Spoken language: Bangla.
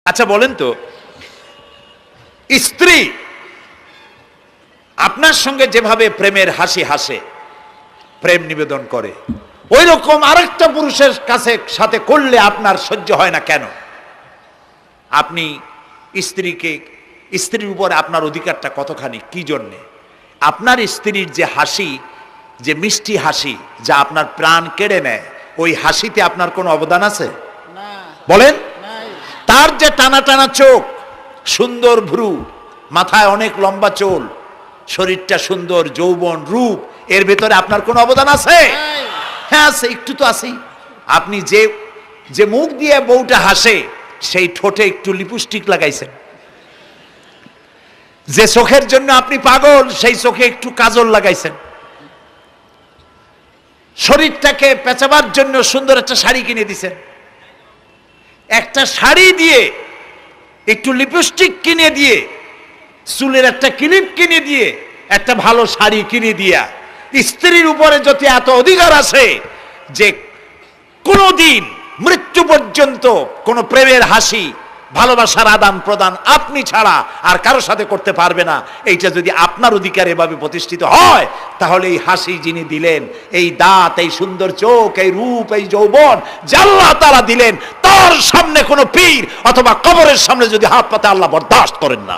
আচ্ছা বলেন তো, স্ত্রী আপনার সঙ্গে যেভাবে প্রেমের হাসি হাসে, প্রেম নিবেদন করে, ওই রকম আরেকটা পুরুষের কাছে সাথে করলে আপনার সহ্য হয় না কেন? আপনি স্ত্রীর উপরে আপনার অধিকারটা কতখানি, কি জন্যে? আপনার স্ত্রীর যে হাসি, যে মিষ্টি হাসি, যা আপনার প্রাণ কেড়ে নেয়, ওই হাসিতে আপনার কোনো অবদান আছে? বলেন। তার যে টানা টানা চোখ, সুন্দর ভ্রু, মাথায় অনেক লম্বা চুল, শরীরটা সুন্দর, যৌবন, রূপ, এর ভেতরে আপনার কোনো অবদান আছে? হ্যাঁ আছে, একটু তো আছেই। আপনি যে মুখ দিয়ে বউটা হাসে, সেই ঠোঁটে একটু লিপস্টিক লাগাইছেন। যে চোখের জন্য আপনি পাগল, সেই চোখে একটু কাজল লাগাইছেন। শরীরটাকে পেঁচাবার জন্য সুন্দর একটা শাড়ি কিনে দিছেন। একটা শাড়ি দিয়ে, একটু লিপস্টিক কিনে দিয়ে, চুলের একটা ক্লিপ কিনে দিয়ে, একটা ভালো শাড়ি কিনে দিয়া স্ত্রীর উপরে যদি এত অধিকার আছে যে কোনদিন মৃত্যু পর্যন্ত কোন প্রেমের হাসি, ভালোবাসার আদান প্রদান আপনি ছাড়া আর কারো সাথে করতে পারবে না, এইটা যদি আপনার অধিকার এভাবে প্রতিষ্ঠিত হয়, তাহলে এই হাসি যিনি দিলেন, এই দাঁত, এই সুন্দর চোখ, এই রূপ, এই যৌবন যা আল্লাহ তাআলা দিলেন, তার সামনে কোনো পীর অথবা কবরের সামনে যদি হাত পাতে আল্লাহ বরদাস্ত করেন না।